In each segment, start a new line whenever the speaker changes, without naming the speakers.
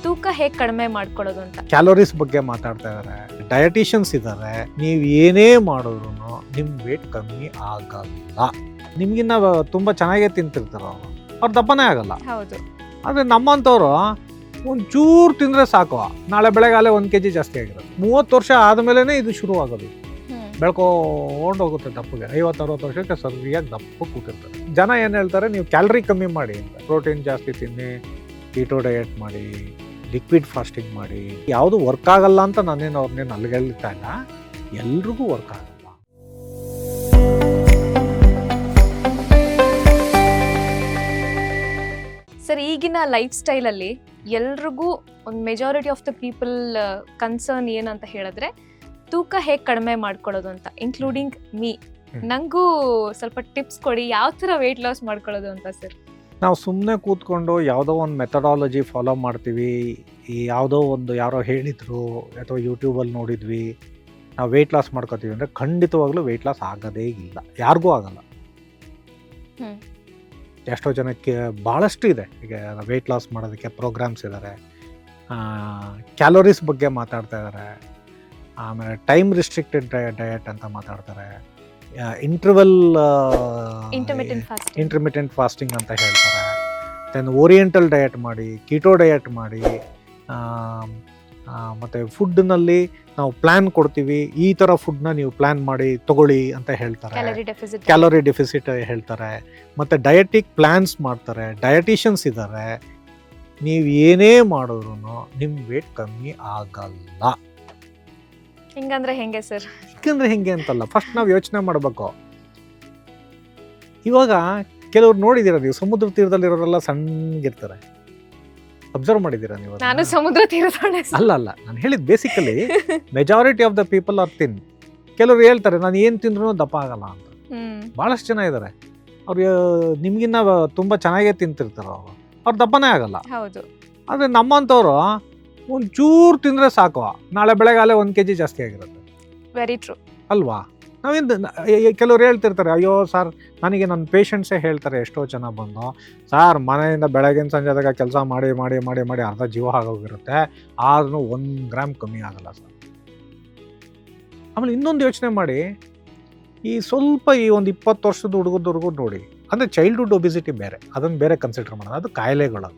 ತೂಕ ಹೇಗೆ ಕಡಿಮೆ ಮಾಡ್ಕೊಳ್ಳೋದು ಅಂತ.
ಕ್ಯಾಲೋರೀಸ್ ಬಗ್ಗೆ ಮಾತಾಡ್ತಾ ಇದ್ದಾರೆ, ಡಯಟಿಷಿಯನ್ಸ್ ಇದ್ದಾರೆ. ನೀವು ಏನೇ ಮಾಡಿದ್ರು ನಿಮ್ ವೇಟ್ ಕಮ್ಮಿ ಆಗಲ್ಲ. ನಿಮ್ಗಿನ್ನ ತುಂಬಾ ಚೆನ್ನಾಗೇ ತಿಂತಿರ್ತಾರ ಅವ್ರು ದಪ್ಪನೇ ಆಗಲ್ಲ.
ಹೌದು.
ಆದ್ರೆ ನಮ್ಮಂತವ್ರು ಒಂಚೂರು ತಿಂದ್ರೆ ಸಾಕು, ನಾಳೆ ಬೆಳಗಾಲೆ 1 kg ಜಾಸ್ತಿ ಆಗಿರೋದು. 30 ವರ್ಷ ಆದ್ಮೇಲೆ ಇದು ಶುರು ಆಗೋದು. ಬೆಳ್ಕೊಂಡು ಹೋಗುತ್ತೆ ದಪ್ಪಗೆ. 50-60 ವರ್ಷಕ್ಕೆ ಸರಿಯಾಗಿ ದಪ್ಪ ಕೂತಿರ್ತಾರೆ. ಜನ ಏನ್ ಹೇಳ್ತಾರೆ, ನೀವು ಕ್ಯಾಲರಿ ಕಮ್ಮಿ ಮಾಡಿ ಅಂತ, ಪ್ರೋಟೀನ್ ಜಾಸ್ತಿ ತಿನ್ನಿ, ಕೀಟೋ ಡಯಟ್ ಮಾಡಿ, ಲಿಕ್ವಿಡ್ ಫಾಸ್ಟಿಂಗ್ ಮಾಡಿ. ಯಾವುದು ವರ್ಕ್ ಆಗಲ್ಲ ಅಂತ ನಾನೇನು ಅವ್ರನ್ನೇನು ಅಲ್ಲಿಗೆಳ್ತಾ ಇಲ್ಲ, ಎಲ್ರಿಗೂ ವರ್ಕ್ ಆಗಲ್ಲ.
ಸರ್, ಈಗಿನ ಲೈಫ್ ಸ್ಟೈಲಲ್ಲಿ ಎಲ್ರಿಗೂ ಒಂದು majority of the people concern ಏನಂತ ಹೇಳಿದ್ರೆ ತೂಕ ಹೇಗೆ ಕಡಿಮೆ ಮಾಡ್ಕೊಳ್ಳೋದು ಅಂತ, ಇನ್ಕ್ಲೂಡಿಂಗ್ ಮೀ. ನಂಗೂ ಸ್ವಲ್ಪ ಟಿಪ್ಸ್ ಕೊಡಿ, ಯಾವ ಥರ ವೆಯ್ಟ್ ಲಾಸ್ ಮಾಡ್ಕೊಳ್ಳೋದು ಅಂತ ಸರ್.
ನಾವು ಸುಮ್ಮನೆ ಕೂತ್ಕೊಂಡು ಯಾವುದೋ ಒಂದು ಮೆಥಡಾಲಜಿ ಫಾಲೋ ಮಾಡ್ತೀವಿ, ಯಾವುದೋ ಒಂದು ಯಾರೋ ಹೇಳಿದ್ರು ಅಥವಾ ಯೂಟ್ಯೂಬಲ್ಲಿ ನೋಡಿದ್ವಿ, ನಾವು ವೆಯ್ಟ್ ಲಾಸ್ ಮಾಡ್ಕೋತೀವಿ ಅಂದರೆ ಖಂಡಿತವಾಗ್ಲೂ ವೆಯ್ಟ್ ಲಾಸ್ ಆಗೋದೇ ಇಲ್ಲ, ಯಾರಿಗೂ ಆಗಲ್ಲ. ಎಷ್ಟೋ ಜನಕ್ಕೆ ಭಾಳಷ್ಟು ಇದೆ. ಈಗ ವೆಯ್ಟ್ ಲಾಸ್ ಮಾಡೋದಕ್ಕೆ ಪ್ರೋಗ್ರಾಮ್ಸ್ ಇದ್ದಾರೆ, ಕ್ಯಾಲೋರೀಸ್ ಬಗ್ಗೆ ಮಾತಾಡ್ತಾ ಇದ್ದಾರೆ, ಆಮೇಲೆ ಟೈಮ್ ರಿಸ್ಟ್ರಿಕ್ಟೆಡ್ ಡಯಟ್ ಅಂತ ಮಾತಾಡ್ತಾರೆ, ಇಂಟರ್ಮಿಟೆಂಟ್ ಫಾಸ್ಟಿಂಗ್ ಅಂತ ಹೇಳ್ತಾರೆ. ದೆನ್ ಓರಿಯೆಂಟಲ್ ಡಯಟ್ ಮಾಡಿ, ಕೀಟೋ ಡಯಟ್ ಮಾಡಿ, ಮತ್ತು ಫುಡ್ನಲ್ಲಿ ನಾವು ಪ್ಲ್ಯಾನ್ ಕೊಡ್ತೀವಿ, ಈ ಥರ ಫುಡ್ನ ನೀವು ಪ್ಲ್ಯಾನ್ ಮಾಡಿ ತಗೊಳ್ಳಿ ಅಂತ ಹೇಳ್ತಾರೆ. ಕ್ಯಾಲೋರಿ ಡೆಫಿಸಿಟ್ ಹೇಳ್ತಾರೆ, ಮತ್ತು ಡಯಟಿಕ್ ಪ್ಲ್ಯಾನ್ಸ್ ಮಾಡ್ತಾರೆ, ಡಯಟಿಷಿಯನ್ಸ್ ಇದ್ದಾರೆ. ನೀವು ಏನೇ ಮಾಡಿದ್ರು ನಿಮ್ಮ ವೇಟ್ ಕಮ್ಮಿ ಆಗಲ್ಲ.
ಹಿಂಗಂದ್ರೆ ಹೆಂಗೆ ಸರ್?
ಹಿಂಗಂದ್ರೆ ಹೆಂಗೆ ಅಂತಲ್ಲ, ಫಸ್ಟ್ ನಾವು ಯೋಚನೆ ಮಾಡಬೇಕು. ಇವಾಗ ಕೆಲವ್ರು ನೋಡಿದ್ದೀರ ನೀವು, ಸಮುದ್ರ ತೀರದಲ್ಲಿರೋರೆಲ್ಲ ಸಣ್ಣಗಿರ್ತಾರೆ, ಅಬ್ಸರ್ವ್ ಮಾಡಿದ್ದೀರಾ ನೀವು?
ನಾನು ಸಮುದ್ರ ತೀರದೊಳಗೆ
ಅಲ್ಲ, ನಾನು ಹೇಳಿದ್ basically majority of the people are ತಿನ್. ಕೆಲವ್ರು ಹೇಳ್ತಾರೆ ನಾನು ಏನು ತಿಂದ್ರೂ ದಪ್ಪ ಆಗಲ್ಲ ಅಂತ. ಭಾಳಷ್ಟು ಜನ ಇದ್ದಾರೆ, ಅವ್ರು ನಿಮ್ಗಿನ್ನ ತುಂಬ ಚೆನ್ನಾಗೇ ತಿಂತಿರ್ತಾರೆ, ಅವ್ರು ದಪ್ಪನೇ ಆಗಲ್ಲ.
ಹೌದು.
ಆದರೆ ನಮ್ಮಂಥವ್ರು ಒಂಚೂರು ತಿಂದರೆ ಸಾಕು, ನಾಳೆ ಬೆಳಗಾಲೆ 1 kg ಜಾಸ್ತಿ ಆಗಿರುತ್ತೆ.
ವೆರಿ ಟ್ರೂ
ಅಲ್ವಾ? ಕೆಲವ್ರು ಹೇಳ್ತಿರ್ತಾರೆ, ಅಯ್ಯೋ ಸರ್, ನನಗೆ ನನ್ನ ಪೇಷಂಟ್ಸೇ ಹೇಳ್ತಾರೆ, ಎಷ್ಟೋ ಜನ ಬಂದು, ಸರ್ ಮನೆಯಿಂದ ಬೆಳಗಿನ ಸಂಜೆದಾಗ ಕೆಲಸ ಮಾಡಿ ಮಾಡಿ ಮಾಡಿ ಮಾಡಿ ಅರ್ಧ ಜೀವ ಆಗೋಗಿರುತ್ತೆ, ಆದ್ರೂ 1 ಗ್ರಾಮ್ ಕಮ್ಮಿ ಆಗಲ್ಲ ಸರ್. ಆಮೇಲೆ ಇನ್ನೊಂದು ಯೋಚನೆ ಮಾಡಿ, ಈ ಒಂದು 20 ವರ್ಷದ ಹುಡುಗರು ನೋಡಿ, ಅಂದರೆ ಚೈಲ್ಡ್ಹುಡ್ ಒಬಿಸಿಟಿ ಬೇರೆ, ಅದನ್ನು ಬೇರೆ ಕನ್ಸಿಡರ್ ಮಾಡೋದು, ಅದು ಕಾಯಿಲೆಗಳು,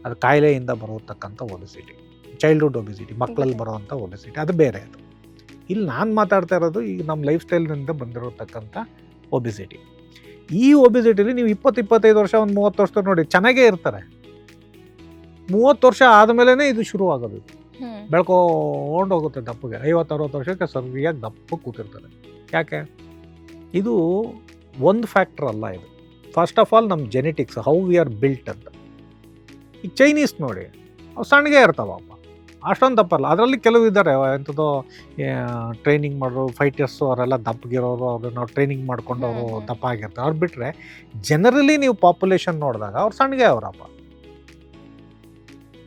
ಅದು ಕಾಯಿಲೆಯಿಂದ ಬರತಕ್ಕಂಥ ಒಬಿಸಿಟಿ. ಚೈಲ್ಡ್ಹುಡ್ ಒಬಿಸಿಟಿ, ಮಕ್ಕಳಲ್ಲಿ ಬರುವಂಥ ಒಬಿಸಿಟಿ, ಅದು ಬೇರೆ. ಅದು ಇಲ್ಲಿ ನಾನು ಮಾತಾಡ್ತಾ ಇರೋದು ಈಗ ನಮ್ಮ ಲೈಫ್ ಸ್ಟೈಲ್ನಿಂದ ಬಂದಿರತಕ್ಕಂಥ ಒಬಿಸಿಟಿ. ಈ ಒಬಿಸಿಟಿಲಿ ನೀವು 20-25 ವರ್ಷ, ಒಂದು 30 ವರ್ಷದ ನೋಡಿ ಚೆನ್ನಾಗೇ ಇರ್ತಾರೆ. 30 ವರ್ಷ ಆದಮೇಲೆ ಇದು ಶುರು ಆಗೋದು. ಬೆಳ್ಕೊಂಡು ಹೋಗುತ್ತೆ ದಪ್ಪಗೆ. 50-60 ವರ್ಷಕ್ಕೆ ಸರಿಯಾಗಿ ದಪ್ಪ ಕೂತಿರ್ತಾರೆ. ಯಾಕೆ? ಇದು ಒಂದು ಫ್ಯಾಕ್ಟರ್ ಅಲ್ಲ. ಇದು ಫಸ್ಟ್ ಆಫ್ ಆಲ್ ನಮ್ಮ genetics, how we are built ಅಂತ. ಈಗ ಚೈನೀಸ್ ನೋಡಿ, ಅವು ಸಣ್ಣಗೆ ಇರ್ತಾವಪ್ಪ, ಅಷ್ಟೊಂದು ದಪ್ಪಲ್ಲ. ಅದರಲ್ಲಿ ಕೆಲವು ಇದ್ದಾರೆ, ಎಂಥದ್ದು ಟ್ರೈನಿಂಗ್ ಮಾಡೋರು, ಫೈಟರ್ಸು, ಅವರೆಲ್ಲ ದಪ್ಪಗಿರೋರು, ಅವರು ನಾವು ಟ್ರೈನಿಂಗ್ ಮಾಡ್ಕೊಂಡು ಅವರು ದಪ್ಪ ಆಗಿರ್ತಾರೆ. ಅವ್ರು ಬಿಟ್ಟರೆ ಜನರಲಿ ನೀವು ಪಾಪ್ಯುಲೇಷನ್ ನೋಡಿದಾಗ ಅವ್ರು ಸಣ್ಣಗೆ ಅವರಪ್ಪ.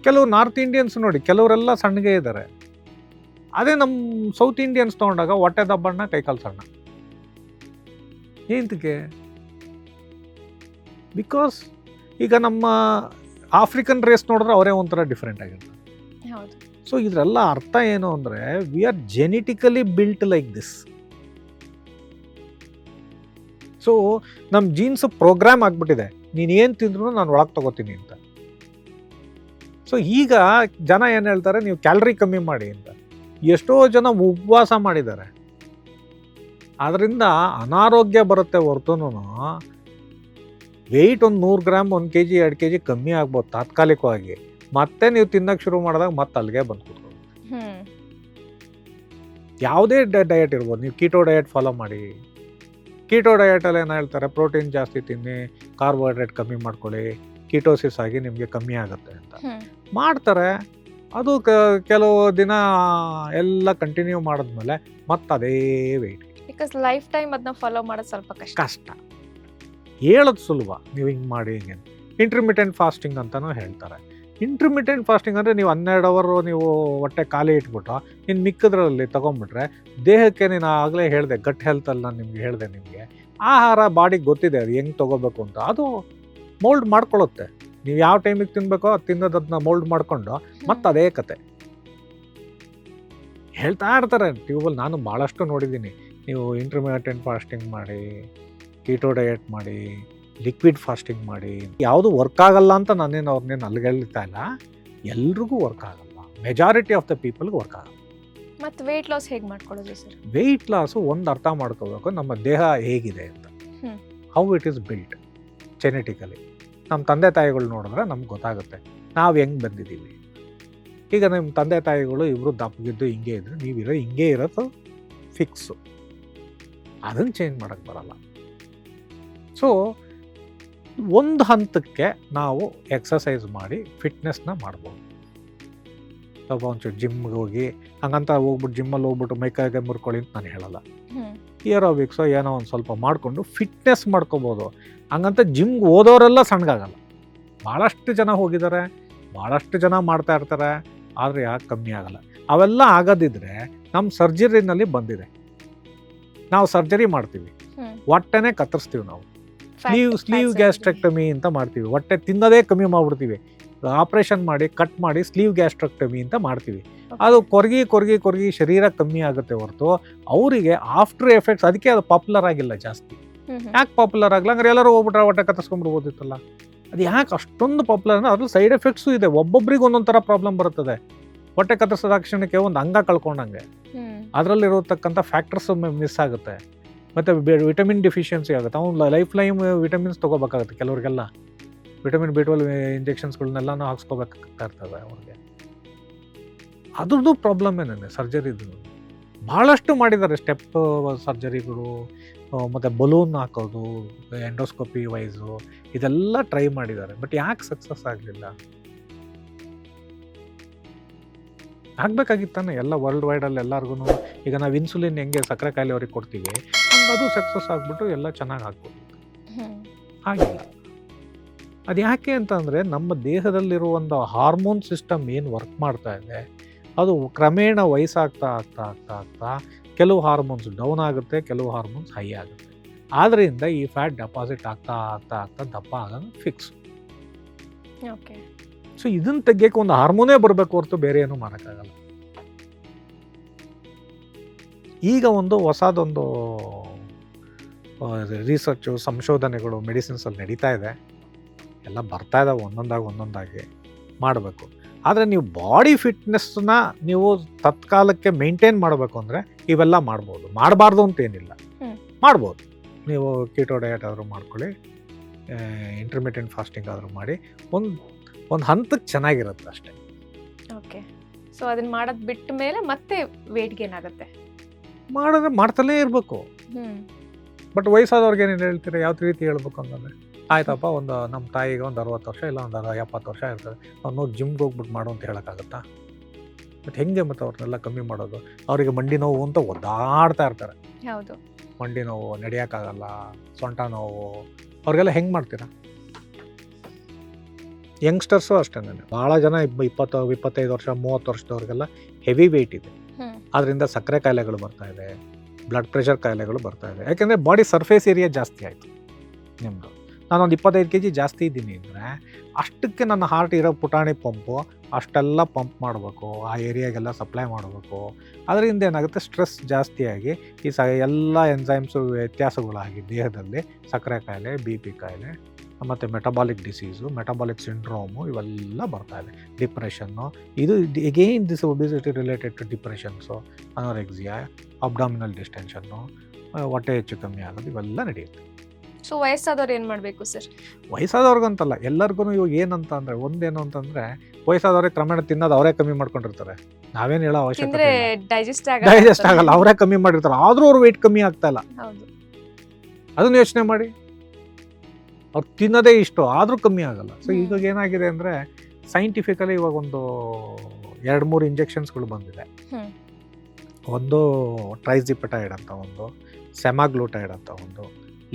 ಕೆಲವು ನಾರ್ತ್ ಇಂಡಿಯನ್ಸ್ ನೋಡಿ, ಕೆಲವರೆಲ್ಲ ಸಣ್ಣಗೆ ಇದ್ದಾರೆ. ಅದೇ ನಮ್ಮ ಸೌತ್ ಇಂಡಿಯನ್ಸ್ ತೊಗೊಂಡಾಗ ಹೊಟ್ಟೆ ದಬ್ಬಣ್ಣ, ಕೈಕಾಲು ಸಣ್ಣ. ಏನಕ್ಕೆ? ಬಿಕಾಸ್ ಈಗ ನಮ್ಮ ಆಫ್ರಿಕನ್ ರೇಸ್ ನೋಡಿದ್ರೆ ಅವರೇ ಒಂಥರ ಡಿಫ್ರೆಂಟ್ ಆಗಿರ್ತಾರೆ. ಸೊ ಇದರೆಲ್ಲ ಅರ್ಥ ಏನು ಅಂದರೆ, we are genetically built like this. So ನಮ್ಮ ಜೀನ್ಸ್ ಪ್ರೋಗ್ರಾಮ್ ಆಗಿಬಿಟ್ಟಿದೆ, ನೀನು ಏನು ತಿಂದ್ರೂ ನಾನು ಒಳಗೆ ತಗೋತೀನಿ ಅಂತ. ಸೊ ಈಗ ಜನ ಏನು ಹೇಳ್ತಾರೆ, ನೀವು ಕ್ಯಾಲರಿ ಕಮ್ಮಿ ಮಾಡಿ ಅಂತ. ಎಷ್ಟೋ ಜನ ಉಪವಾಸ ಮಾಡಿದ್ದಾರೆ, ಅದರಿಂದ ಅನಾರೋಗ್ಯ ಬರುತ್ತೆ ಹೊರತುನು ವೆಯ್ಟ್ ಒಂದು 100 ಗ್ರಾಮ್, 1 kg, 2 kg ಕಮ್ಮಿ ಆಗ್ಬೋದು ತಾತ್ಕಾಲಿಕವಾಗಿ. ಮತ್ತೆ ನೀವು ತಿನ್ನಕ್ಕೆ ಶುರು ಮಾಡಿದಾಗ ಮತ್ತೆ ಅಲ್ಲಿಗೆ ಬಂದು ಕೂತ್ಕೊಳ್ಳಿ. ಯಾವುದೇ ಡಯಟ್ ಇರ್ಬೋದು, ನೀವು ಕೀಟೋ ಡಯಟ್ ಫಾಲೋ ಮಾಡಿ. ಕೀಟೋ ಡಯಟಲ್ಲಿ ಏನು ಹೇಳ್ತಾರೆ, ಪ್ರೋಟೀನ್ ಜಾಸ್ತಿ ತಿನ್ನಿ, ಕಾರ್ಬೋಹೈಡ್ರೇಟ್ ಕಮ್ಮಿ ಮಾಡ್ಕೊಳ್ಳಿ, ಕೀಟೋಸಿಸ್ ಆಗಿ ನಿಮಗೆ ಕಮ್ಮಿ ಆಗುತ್ತೆ ಅಂತ ಮಾಡ್ತಾರೆ. ಅದು ಕೆಲವು ದಿನ ಎಲ್ಲ ಕಂಟಿನ್ಯೂ ಮಾಡಿದ್ಮೇಲೆ ಮತ್ತೆ ಅದೇ ವೆಯ್ಟ್.
ಬಿಕಾಸ್ ಲೈಫ್ ಟೈಮ್ ಅದನ್ನ ಫಾಲೋ ಮಾಡೋದು ಸ್ವಲ್ಪ ಕಷ್ಟ.
ಹೇಳೋದು ಸುಲಭ, ನೀವು ಹಿಂಗೆ ಮಾಡಿ ಹಿಂಗೆ. ಇಂಟರ್ಮಿಟೆಂಟ್ ಫಾಸ್ಟಿಂಗ್ ಅಂತಲೂ ಹೇಳ್ತಾರೆ. ಇಂಟರ್ಮಿಟೆಂಟ್ ಫಾಸ್ಟಿಂಗ್ ಅಂದರೆ ನೀವು 12 ಅವರ್ ನೀವು ಹೊಟ್ಟೆ ಖಾಲಿ ಇಟ್ಬಿಟ್ಟು ಇನ್ನು ಮಿಕ್ಕದ್ರಲ್ಲಿ ತೊಗೊಂಬಿಟ್ರೆ ದೇಹಕ್ಕೆ, ನೀನು ಆಗಲೇ ಹೇಳಿದೆ ಗಟ್ ಹೆಲ್ತಲ್ಲಿ, ನಾನು ನಿಮ್ಗೆ ಹೇಳಿದೆ, ನಿಮಗೆ ಆಹಾರ ಬಾಡಿಗೆ ಗೊತ್ತಿದೆ ಅದು ಹೆಂಗೆ ತೊಗೋಬೇಕು ಅಂತ, ಅದು ಮೋಲ್ಡ್ ಮಾಡ್ಕೊಳ್ಳುತ್ತೆ. ನೀವು ಯಾವ ಟೈಮಿಗೆ ತಿನ್ಬೇಕೋ ಅದು ತಿನ್ನೋದನ್ನ ಮೋಲ್ಡ್ ಮಾಡಿಕೊಂಡು ಮತ್ತೆ ಅದೇ ಕತೆ ಹೇಳ್ತಾ ಇರ್ತಾರೆ ಟ್ಯೂಬಲ್ಲಿ. ನಾನು ಭಾಳಷ್ಟು ನೋಡಿದ್ದೀನಿ. ನೀವು ಇಂಟರ್ಮಿಟೆಂಟ್ ಫಾಸ್ಟಿಂಗ್ ಮಾಡಿ, ಕೀಟೋ ಡಯಟ್ ಮಾಡಿ, ಲಿಕ್ವಿಡ್ ಫಾಸ್ಟಿಂಗ್ ಮಾಡಿ, ಯಾವುದು ವರ್ಕ್ ಆಗಲ್ಲ ಅಂತ ನಾನೇನು ಅವ್ರನ್ನೇನು ಅಲ್ಲಿಗೆಳ್ತಾ ಇಲ್ಲ. ಎಲ್ರಿಗೂ ವರ್ಕ್ ಆಗಲ್ಲ, ಮೆಜಾರಿಟಿ ಆಫ್ ದ ಪೀಪಲ್ಗೆ ವರ್ಕ್ ಆಗಲ್ಲ.
ಮತ್ತು ವೆಯ್ಟ್ ಲಾಸ್ ಹೇಗೆ ಮಾಡ್ಕೊಳ್ಳೋದು ಸರ್?
ವೆಯ್ಟ್ ಲಾಸು ಒಂದು ಅರ್ಥ ಮಾಡ್ಕೋಬೇಕು, ನಮ್ಮ ದೇಹ ಹೇಗಿದೆ ಅಂತ, how it is built genetically. ನಮ್ಮ ತಂದೆ ತಾಯಿಗಳು ನೋಡಿದ್ರೆ ನಮ್ಗೆ ಗೊತ್ತಾಗುತ್ತೆ ನಾವು ಹೆಂಗೆ ಬಂದಿದ್ದೀವಿ. ಈಗ ನಿಮ್ಮ ತಂದೆ ತಾಯಿಗಳು ಇಬ್ಬರು ದಪ್ಪಗಿದ್ದು ಹಿಂಗೆ ಇದ್ರೆ ನೀವಿರೋ ಹಿಂಗೆ ಇರೋದು ಫಿಕ್ಸು, ಅದನ್ನು ಚೇಂಜ್ ಮಾಡೋಕ್ಕೆ ಬರಲ್ಲ. ಸೊ ಒಂದು ಹಂತಕ್ಕೆ ನಾವು ಎಕ್ಸಸೈಸ್ ಮಾಡಿ ಫಿಟ್ನೆಸ್ನ ಮಾಡ್ಬೋದು. ಸ್ವಲ್ಪ ಒಂಚೂರು ಜಿಮ್ಗೆ ಹೋಗಿ ಹಂಗಂತ ಹೋಗ್ಬಿಟ್ಟು ಜಿಮ್ಮಲ್ಲಿ ಹೋಗ್ಬಿಟ್ಟು ಮೈಕೈಗೆ ಮುರ್ಕೊಳ್ಳಿ ಅಂತ ನಾನು ಹೇಳಲ್ಲ. ಏರೋಬಿಕ್ಸೋ ಏನೋ ಒಂದು ಸ್ವಲ್ಪ ಮಾಡಿಕೊಂಡು ಫಿಟ್ನೆಸ್ ಮಾಡ್ಕೋಬೋದು. ಹಂಗಂತ ಜಿಮ್ಗೆ ಹೋದವರೆಲ್ಲ ಸಣ್ಣಗಾಗಲ್ಲ. ಭಾಳಷ್ಟು ಜನ ಹೋಗಿದ್ದಾರೆ, ಭಾಳಷ್ಟು ಜನ ಮಾಡ್ತಾ ಇರ್ತಾರೆ, ಆದರೆ ಯಾಕೆ ಕಮ್ಮಿ ಆಗಲ್ಲ? ಅವೆಲ್ಲ ಆಗೋದಿದ್ರೆ ನಮ್ಮ ಸರ್ಜರಿನಲ್ಲಿ ಬಂದಿದೆ. ನಾವು ಸರ್ಜರಿ ಮಾಡ್ತೀವಿ, ಹೊಟ್ಟೆನೇ ಕತ್ತರಿಸ್ತೀವಿ. ನಾವು ಸ್ಲೀವ್ ಗ್ಯಾಸ್ಟ್ರೆಕ್ಟಮಿ ಅಂತ ಮಾಡ್ತೀವಿ. ಹೊಟ್ಟೆ ತಿನ್ನೋದೇ ಕಮ್ಮಿ ಮಾಡಿಬಿಡ್ತೀವಿ. ಆಪ್ರೇಷನ್ ಮಾಡಿ ಕಟ್ ಮಾಡಿ ಸ್ಲೀವ್ ಗ್ಯಾಸ್ಟ್ರೆಕ್ಟಮಿ ಅಂತ ಮಾಡ್ತೀವಿ. ಅದು ಕೊರ್ಗಿ ಶರೀರ ಕಮ್ಮಿ ಆಗುತ್ತೆ ಹೊರತು ಅವರಿಗೆ ಆಫ್ಟರ್ ಎಫೆಕ್ಟ್ಸ್, ಅದಕ್ಕೆ ಅದು ಪಾಪ್ಯುಲರ್ ಆಗಿಲ್ಲ ಜಾಸ್ತಿ. ಯಾಕೆ ಪಾಪ್ಯುಲರ್ ಆಗಲ್ಲ? ಹಂಗಾರೆ ಎಲ್ಲರೂ ಹೋಗ್ಬಿಟ್ರೆ ಹೊಟ್ಟೆ ಕತ್ತರಿಸ್ಕೊಂಡ್ಬಿಡ್ಬೋದಿತ್ತಲ್ಲ. ಅದು ಯಾಕೆ ಅಷ್ಟೊಂದು ಪಾಪ್ಯುಲರ್ ಅಂದ್ರೆ ಅದ್ರ ಸೈಡ್ ಎಫೆಕ್ಟ್ಸು ಇದೆ. ಒಬ್ಬೊಬ್ರಿಗೆ ಒಂದೊಂದು ಥರ ಪ್ರಾಬ್ಲಮ್ ಬರ್ತದೆ. ಹೊಟ್ಟೆ ಕತ್ತರಿಸಿದ ಕ್ಷಣಕ್ಕೆ ಒಂದು ಅಂಗ ಕಳ್ಕೊಂಡಂಗೆ ಅದರಲ್ಲಿರತಕ್ಕಂಥ ಫ್ಯಾಕ್ಟರ್ಸ್ ಮಿಸ್ ಆಗುತ್ತೆ. ಮತ್ತು ವಿಟಮಿನ್ ಡಿಫಿಷಿಯನ್ಸಿ ಆಗುತ್ತೆ. ಅವ್ನು ಲೈಫ್ ಲೈಮ್ ವಿಟಮಿನ್ಸ್ ತೊಗೋಬೇಕಾಗುತ್ತೆ. ಕೆಲವರಿಗೆಲ್ಲ ವಿಟಮಿನ್ B12 ಇಂಜೆಕ್ಷನ್ಸ್ಗಳನ್ನೆಲ್ಲನೂ ಹಾಕ್ಸ್ಕೋಬೇಕಾಗ್ತಾ ಇರ್ತದೆ ಅವ್ರಿಗೆ. ಅದ್ರದ್ದು ಪ್ರಾಬ್ಲಮ್ ಏನೇನೆ ಸರ್ಜರಿದು ಭಾಳಷ್ಟು ಮಾಡಿದ್ದಾರೆ. ಸ್ಟೆಪ್ ಸರ್ಜರಿಗಳು, ಮತ್ತು ಬಲೂನ್ ಹಾಕೋದು, ಎಂಡೋಸ್ಕೋಪಿ ವೈಸು, ಇದೆಲ್ಲ ಟ್ರೈ ಮಾಡಿದ್ದಾರೆ. ಬಟ್ ಯಾಕೆ ಸಕ್ಸಸ್ ಆಗಲಿಲ್ಲ? ಆಗಬೇಕಾಗಿತ್ತಾನೆ ಎಲ್ಲ ವರ್ಲ್ಡ್ ವೈಡಲ್ಲಿ ಎಲ್ಲರಿಗೂ. ಈಗ ನಾವು ಇನ್ಸುಲಿನ್ ಹೆಂಗೆ ಸಕ್ಕರೆ ಕಾಯಿಲೆ ಅವ್ರಿಗೆ ಕೊಡ್ತೀವಿ, ಹಂಗೆ ಅದು ಸಕ್ಸಸ್ ಆಗಿಬಿಟ್ಟು ಎಲ್ಲ ಚೆನ್ನಾಗಿ ಆಗ್ಬೋದು. ಹಾಗಿಲ್ಲ. ಅದು ಯಾಕೆ ಅಂತಂದರೆ ನಮ್ಮ ದೇಹದಲ್ಲಿರುವ ಒಂದು ಹಾರ್ಮೋನ್ ಸಿಸ್ಟಮ್ ಏನು ವರ್ಕ್ ಮಾಡ್ತಾ ಇದೆ ಅದು ಕ್ರಮೇಣ ವಯಸ್ಸಾಗ್ತಾ ಆಗ್ತಾ ಆಗ್ತಾ ಆಗ್ತಾ ಕೆಲವು ಹಾರ್ಮೋನ್ಸ್ ಡೌನ್ ಆಗುತ್ತೆ, ಕೆಲವು ಹಾರ್ಮೋನ್ಸ್ ಹೈ ಆಗುತ್ತೆ. ಆದ್ದರಿಂದ ಈ ಫ್ಯಾಟ್ ಡೆಪಾಸಿಟ್ ಆಗ್ತಾ ಆಗ್ತಾ ಆಗ್ತಾ ದಪ್ಪ ಆಗೋದು ಫಿಕ್ಸ್.
ಓಕೆ.
ಸೊ ಇದನ್ನು ತೆಗಿಯೋಕೆ ಒಂದು ಹಾರ್ಮೋನೇ ಬರಬೇಕು ಹೊರತು ಬೇರೆ ಏನೂ ಮಾಡೋಕ್ಕಾಗಲ್ಲ. ಈಗ ಒಂದು ಹೊಸದೊಂದು ರಿಸರ್ಚು, ಸಂಶೋಧನೆಗಳು ಮೆಡಿಸಿನ್ಸಲ್ಲಿ ನಡೀತಾ ಇದೆ. ಎಲ್ಲ ಬರ್ತಾ ಇದ್ದಾವೆ ಒಂದೊಂದಾಗಿ ಮಾಡಬೇಕು. ಆದರೆ ನೀವು ಬಾಡಿ ಫಿಟ್ನೆಸ್ನ ನೀವು ತತ್ಕಾಲಕ್ಕೆ ಮೇಂಟೈನ್ ಮಾಡಬೇಕು ಅಂದರೆ ಇವೆಲ್ಲ ಮಾಡ್ಬೋದು. ಮಾಡಬಾರ್ದು ಅಂತೇನಿಲ್ಲ, ಮಾಡ್ಬೋದು. ನೀವು ಕೀಟೋ ಡಯಟ್ ಆದರೂ ಮಾಡ್ಕೊಳ್ಳಿ, ಇಂಟರ್ಮಿಟೆಂಟ್ ಫಾಸ್ಟಿಂಗ್ ಆದರೂ ಮಾಡಿ, ಒಂದು ಹಂತಕ್ಕೆ ಚೆನ್ನಾಗಿರುತ್ತೆ ಅಷ್ಟೇ.
ಓಕೆ. ಸೊ ಅದನ್ನು ಮಾಡೋದು ಬಿಟ್ಟ ಮೇಲೆ ಮತ್ತೆ ವೇಟ್ ಗೇನ್ ಆಗುತ್ತೆ.
ಮಾಡಿದ್ರೆ ಮಾಡ್ತಲೇ ಇರಬೇಕು. ಬಟ್ ವಯಸ್ಸಾದವ್ರಿಗೆ ಏನೇನು ಹೇಳ್ತೀರಾ? ಯಾವ ರೀತಿ ಹೇಳ್ಬೇಕು ಅಂತಂದರೆ, ಆಯ್ತಪ್ಪ, ಒಂದು ನಮ್ಮ ತಾಯಿಗೆ ಒಂದು 60 ವರ್ಷ ಇಲ್ಲ ಒಂದು 70 ವರ್ಷ ಇರ್ತದೆ, ಅವ್ನು ಜಿಮ್ಗೆ ಹೋಗ್ಬಿಟ್ಟು ಮಾಡು ಅಂತ ಹೇಳೋಕ್ಕಾಗತ್ತಾ? ಮತ್ತು ಹೆಂಗೆ ಮತ್ತು ಅವ್ರನ್ನೆಲ್ಲ ಕಮ್ಮಿ ಮಾಡೋದು? ಅವರಿಗೆ ಮಂಡಿ ನೋವು ಅಂತ ಒದ್ದಾಡ್ತಾ ಇರ್ತಾರೆ.
ಹೌದು,
ಮಂಡಿ ನೋವು, ನಡೆಯೋಕ್ಕಾಗಲ್ಲ, ಸೊಂಟ ನೋವು, ಅವ್ರಿಗೆಲ್ಲ ಹೆಂಗೆ ಮಾಡ್ತೀರಾ? ಯಂಗ್ಸ್ಟರ್ಸು ಅಷ್ಟೇ. ಭಾಳ ಜನ 20, 25 ವರ್ಷ, 30 ವರ್ಷದವ್ರಿಗೆಲ್ಲ ಹೆವಿ ವೆಯ್ಟ್ ಇದೆ. ಅದರಿಂದ ಸಕ್ಕರೆ ಕಾಯಿಲೆಗಳು ಬರ್ತಾ ಇದೆ, ಬ್ಲಡ್ ಪ್ರೆಷರ್ ಕಾಯಿಲೆಗಳು ಬರ್ತಾ ಇದೆ. ಯಾಕೆಂದರೆ ಬಾಡಿ ಸರ್ಫೇಸ್ ಏರಿಯಾ ಜಾಸ್ತಿ ಆಯಿತು ನಿಮ್ಮದು. ನಾನೊಂದು 25 kg ಜಾಸ್ತಿ ಇದ್ದೀನಿ ಅಂದರೆ ಅಷ್ಟಕ್ಕೆ ನನ್ನ ಹಾರ್ಟ್ ಇರೋ ಪುಟಾಣಿ ಪಂಪು ಅಷ್ಟೆಲ್ಲ ಪಂಪ್ ಮಾಡಬೇಕು, ಆ ಏರಿಯಾಗೆಲ್ಲ ಸಪ್ಲೈ ಮಾಡಬೇಕು. ಅದರಿಂದ ಏನಾಗುತ್ತೆ, ಸ್ಟ್ರೆಸ್ ಜಾಸ್ತಿಯಾಗಿ ಈ ಎಲ್ಲ ಎಂಜೈಮ್ಸು ವ್ಯತ್ಯಾಸಗಳಾಗಿ ದೇಹದಲ್ಲಿ ಸಕ್ಕರೆ ಕಾಯಿಲೆ, BP ಕಾಯಿಲೆ, ಮತ್ತು ಮೆಟಬಾಲಿಕ್ ಡಿಸೀಸು, ಮೆಟಬಾಲಿಕ್ ಸಿಂಡ್ರೋಮು ಇವೆಲ್ಲ ಬರ್ತಾ ಇದೆ. ಡಿಪ್ರೆಷನ್ನು, ಇದು again this obesity related to depressions, anorexia, abdominal distension, ಹೊಟ್ಟೆ ಹೆಚ್ಚು ಕಮ್ಮಿ ಆಗೋದು, ಇವೆಲ್ಲ ನಡೆಯುತ್ತೆ.
ಸೊ ವಯಸ್ಸಾದವ್ರು ಏನು ಮಾಡಬೇಕು ಸರ್?
ವಯಸ್ಸಾದವ್ರಿಗಂತಲ್ಲ, ಎಲ್ಲರಿಗೂ ಇವಾಗ ಏನಂತ ಅಂದರೆ, ಒಂದೇನು ಅಂತಂದರೆ ವಯಸ್ಸಾದವ್ರಿಗೆ ಕ್ರಮೇಣ ತಿನ್ನೋದು ಅವರೇ ಕಮ್ಮಿ ಮಾಡ್ಕೊಂಡಿರ್ತಾರೆ. ನಾವೇನು ಹೇಳೋ ಅವಶ್ಯಕತೆ
ಡೈಜೆಸ್ಟ್
ಆಗಲ್ಲ, ಅವರೇ ಕಮ್ಮಿ ಮಾಡಿರ್ತಾರೆ. ಆದರೂ ಅವ್ರು ವೆಯ್ಟ್ ಕಮ್ಮಿ ಆಗ್ತಾ ಇಲ್ಲ. ಅದನ್ನು ಯೋಚನೆ ಮಾಡಿ. ಅವ್ರು ತಿನ್ನೋದೇ ಇಷ್ಟು ಆದರೂ ಕಮ್ಮಿ ಆಗಲ್ಲ. ಸೊ ಇವಾಗ ಏನಾಗಿದೆ ಅಂದರೆ, ಸೈಂಟಿಫಿಕಲಿ ಇವಾಗ ಒಂದು 2-3 ಇಂಜೆಕ್ಷನ್ಸ್ಗಳು ಬಂದಿದೆ. ಒಂದು ಟ್ರೈಜಿಪಟೈಡ್ ಅಂತ, ಒಂದು ಸೆಮಾಗ್ಲೂಟೈಡ್ ಅಂತ, ಒಂದು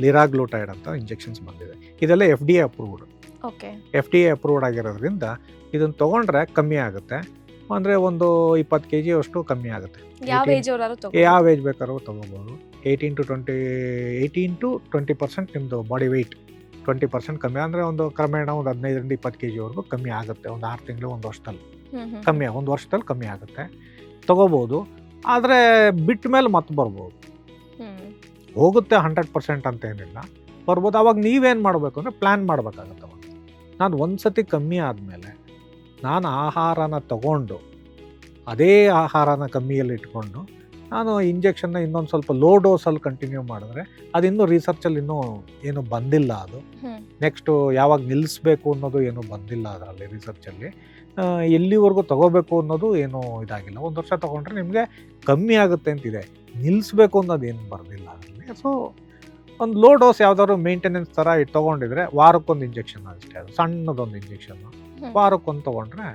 ಲಿರಾಗ್ಲೂಟೈಡ್ ಅಂತ ಇಂಜೆಕ್ಷನ್ಸ್ ಬಂದಿದೆ. ಇದೆಲ್ಲ FDA ಅಪ್ರೂವ್ಡ್. FDA ಅಪ್ರೂವ್ಡ್ ಆಗಿರೋದ್ರಿಂದ ಇದನ್ನು ತೊಗೊಂಡ್ರೆ ಕಮ್ಮಿ ಆಗುತ್ತೆ. ಅಂದರೆ ಒಂದು 20 kg ಅಷ್ಟು ಕಮ್ಮಿ ಆಗುತ್ತೆ. ಯಾವ ಏಜ್ ಬೇಕಾದ್ರೂ ತೊಗೋಬೋದು. 18 to 20% ನಿಮ್ಮದು ಬಾಡಿ ವೆಯ್ಟ್ 20% ಕಮ್ಮಿ ಅಂದರೆ ಒಂದು ಕ್ರಮೇಣ ಒಂದು 15-20 kgವರೆಗೂ ಕಮ್ಮಿ ಆಗುತ್ತೆ. ಒಂದು 6 ತಿಂಗಳು, 1 ವರ್ಷದಲ್ಲಿ ಕಮ್ಮಿ, 1 ವರ್ಷದಲ್ಲಿ ಕಮ್ಮಿ ಆಗುತ್ತೆ, ತಗೋಬೋದು. ಆದರೆ ಬಿಟ್ಟ ಮೇಲೆ ಮತ್ತೆ ಬರ್ಬೋದು, ಹೋಗುತ್ತೆ 100% ಅಂತ ಏನಿಲ್ಲ, ಬರ್ಬೋದು. ಅವಾಗ ನೀವೇನು ಮಾಡಬೇಕು ಅಂದರೆ ಪ್ಲ್ಯಾನ್ ಮಾಡಬೇಕಾಗತ್ತೆ. ನಾನು ಒಂದು ಸತಿ ಕಮ್ಮಿ ಆದಮೇಲೆ ನಾನು ಆಹಾರನ ತಗೊಂಡು ಅದೇ ಆಹಾರನ ಕಮ್ಮಿಯಲ್ಲಿ ಇಟ್ಕೊಂಡು ನಾನು ಇಂಜೆಕ್ಷನ್ನ ಇನ್ನೊಂದು ಸ್ವಲ್ಪ ಲೋ ಡೋಸಲ್ಲಿ ಕಂಟಿನ್ಯೂ ಮಾಡಿದ್ರೆ ಅದಿನ್ನೂ ರಿಸರ್ಚಲ್ಲಿ ಇನ್ನೂ ಏನು ಬಂದಿಲ್ಲ. ಅದು ನೆಕ್ಸ್ಟು ಯಾವಾಗ ನಿಲ್ಲಿಸ್ಬೇಕು ಅನ್ನೋದು ಏನೂ ಬಂದಿಲ್ಲ ಅದರಲ್ಲಿ ರಿಸರ್ಚಲ್ಲಿ. ಎಲ್ಲಿವರೆಗೂ ತಗೋಬೇಕು ಅನ್ನೋದು ಏನೂ ಇದಾಗಿಲ್ಲ. 1 ವರ್ಷ ತೊಗೊಂಡ್ರೆ ನಿಮಗೆ ಕಮ್ಮಿ ಆಗುತ್ತೆ ಅಂತಿದೆ, ನಿಲ್ಲಿಸ್ಬೇಕು ಅನ್ನೋದು ಏನು ಬರೋದಿಲ್ಲ ಅದರಲ್ಲಿ. ಸೊ ಒಂದು ಲೋ ಡೋಸ್ ಯಾವ್ದಾದ್ರು ಮೇಂಟೆನೆನ್ಸ್ ಥರ ತೊಗೊಂಡಿದ್ರೆ ವಾರಕ್ಕೊಂದು ಇಂಜೆಕ್ಷನ್ ಅಷ್ಟೇ, ಅದು ಸಣ್ಣದೊಂದು ಇಂಜೆಕ್ಷನ್ನು ವಾರಕ್ಕೊಂದು ತೊಗೊಂಡ್ರೆ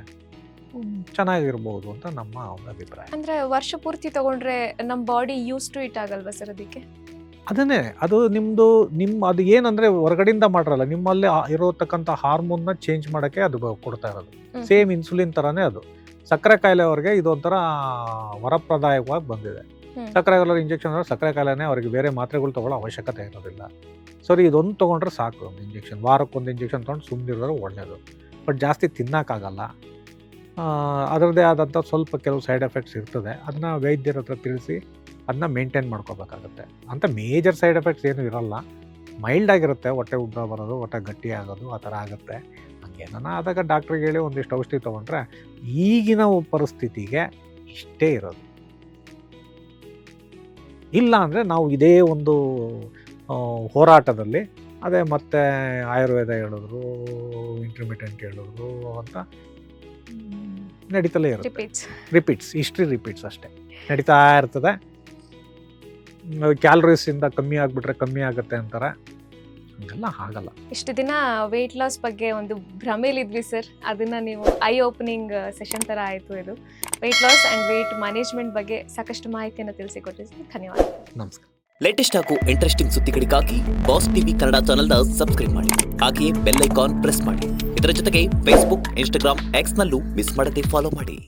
ಚೆನ್ನಾಗಿರ್ಬೋದು ಅಂತ ನಮ್ಮ ಒಂದು ಅಭಿಪ್ರಾಯ.
ಅಂದ್ರೆ ವರ್ಷ ಪೂರ್ತಿ ತಗೊಂಡ್ರೆ ನಮ್ಮ ಬಾಡಿ ಯೂಸ್ ಟು ಇಟ್ ಆಗಲ್ವಾ ಸರ್ ಅದಕ್ಕೆ?
ಅದನ್ನೇ, ಅದು ಅದು ಏನಂದರೆ ಹೊರಗಡೆಯಿಂದ ಮಾಡಿರಲ್ಲ, ನಿಮ್ಮಲ್ಲಿ ಇರೋತಕ್ಕಂಥ ಹಾರ್ಮೋನ್ನ ಚೇಂಜ್ ಮಾಡೋಕ್ಕೆ ಅದು ಕೊಡ್ತಾ ಇರೋದು. ಸೇಮ್ ಇನ್ಸುಲಿನ್ ಥರನೇ ಅದು. ಸಕ್ಕರೆ ಕಾಯಿಲೆ ಅವ್ರಿಗೆ ಇದೊಂಥರ ವರಪ್ರದಾಯಕವಾಗಿ ಬಂದಿದೆ. ಸಕ್ಕರೆ ಕಾಯಿಲೆ ಇಂಜೆಕ್ಷನ್ ಅಂದರೆ ಸಕ್ಕರೆ ಕಾಯಿಲೆನೇ, ಅವ್ರಿಗೆ ಬೇರೆ ಮಾತ್ರೆಗಳು ತೊಗೊಳ್ಳೋ ಅವಶ್ಯಕತೆ ಇರೋದಿಲ್ಲ. ಸರಿ, ಇದೊಂದು ತೊಗೊಂಡ್ರೆ ಸಾಕು, ಒಂದು ಇಂಜೆಕ್ಷನ್, ವಾರಕ್ಕೊಂದು ಇಂಜೆಕ್ಷನ್ ತೊಗೊಂಡು ಸುಮ್ಮನಿರೋರು ಒಳ್ಳೆಯದು. ಬಟ್ ಜಾಸ್ತಿ ತಿನ್ನೋಕ್ಕಾಗಲ್ಲ, ಅದರದ್ದೇ ಆದಂಥ ಸ್ವಲ್ಪ ಕೆಲವು ಸೈಡ್ ಎಫೆಕ್ಟ್ಸ್ ಇರ್ತದೆ. ಅದನ್ನ ವೈದ್ಯರ ಹತ್ರ ತಿಳಿಸಿ ಅದನ್ನ ಮೇಂಟೈನ್ ಮಾಡ್ಕೋಬೇಕಾಗತ್ತೆ. ಅಂತ ಮೇಜರ್ ಸೈಡ್ ಎಫೆಕ್ಟ್ಸ್ ಏನೂ ಇರೋಲ್ಲ, ಮೈಲ್ಡ್ ಆಗಿರುತ್ತೆ. ಹೊಟ್ಟೆ ಉಬ್ಬರ ಬರೋದು, ಹೊಟ್ಟೆ ಗಟ್ಟಿ ಆಗೋದು ಆ ಥರ ಆಗುತ್ತೆ. ಹಂಗೇನ ಆದಾಗ ಡಾಕ್ಟ್ರಿಗೆ ಹೇಳಿ ಒಂದಿಷ್ಟು ಔಷಧಿ ತೊಗೊಂಡ್ರೆ ಈಗಿನ ಪರಿಸ್ಥಿತಿಗೆ ಇಷ್ಟೇ ಇರೋದು. ಇಲ್ಲ ಅಂದರೆ ನಾವು ಇದೇ ಒಂದು ಹೋರಾಟದಲ್ಲಿ ಅದೇ ಮತ್ತೆ ಆಯುರ್ವೇದ ಹೇಳಿದ್ರು, ಇಂಟರ್ಮಿಟೆಂಟ್ ಹೇಳಿದ್ರು ಅಂತ ನಡೀತಲೇ ಇರುತ್ತೆ. ಹಿಸ್ಟ್ರಿ ರಿಪೀಟ್ಸ್ ಅಷ್ಟೇ ನಡೀತಾ ಇರ್ತದೆ. ಕ್ಯಾಲರೀಸಿಂದ ಕಮ್ಮಿ ಆಗಿಬಿಟ್ರೆ ಕಮ್ಮಿ ಆಗುತ್ತೆ ಅಂತಾರೆ, ಹಂಗೆಲ್ಲ ಆಗಲ್ಲ.
ಇಷ್ಟು ದಿನ ವೆಯ್ಟ್ ಲಾಸ್ ಬಗ್ಗೆ ಒಂದು ಭ್ರಮೇಲಿದ್ವಿ ಸರ್, ಅದನ್ನ ನೀವು ಐ ಓಪನಿಂಗ್ ಸೆಷನ್ ಥರ ಆಯಿತು. ಇದು weight loss and weight management ಬಗ್ಗೆ ಸಾಕಷ್ಟು ಮಾಹಿತಿಯನ್ನು ತಿಳಿಸಿಕೊಟ್ಟಿದ್ದೀವಿ. ಧನ್ಯವಾದ.
ನಮಸ್ಕಾರ.
ಲೇಟೆಸ್ಟ್ ಹಾಗೂ ಇಂಟ್ರೆಸ್ಟಿಂಗ್ ಸುದ್ದಿಗಳಿಗಾಗಿ ಬಾಸ್ ಟಿವಿ ಕನ್ನಡ ಚಾನೆಲ್ನ ಸಬ್ಸ್ಕ್ರೈಬ್ ಮಾಡಿ, ಹಾಗೆಯೇ ಬೆಲ್ ಐಕಾನ್ ಪ್ರೆಸ್ ಮಾಡಿ. ಇದರ ಜೊತೆಗೆ ಫೇಸ್ಬುಕ್, ಇನ್ಸ್ಟಾಗ್ರಾಮ್, ಎಕ್ಸ್ನಲ್ಲೂ ಮಿಸ್ ಮಾಡದೆ ಫಾಲೋ ಮಾಡಿ.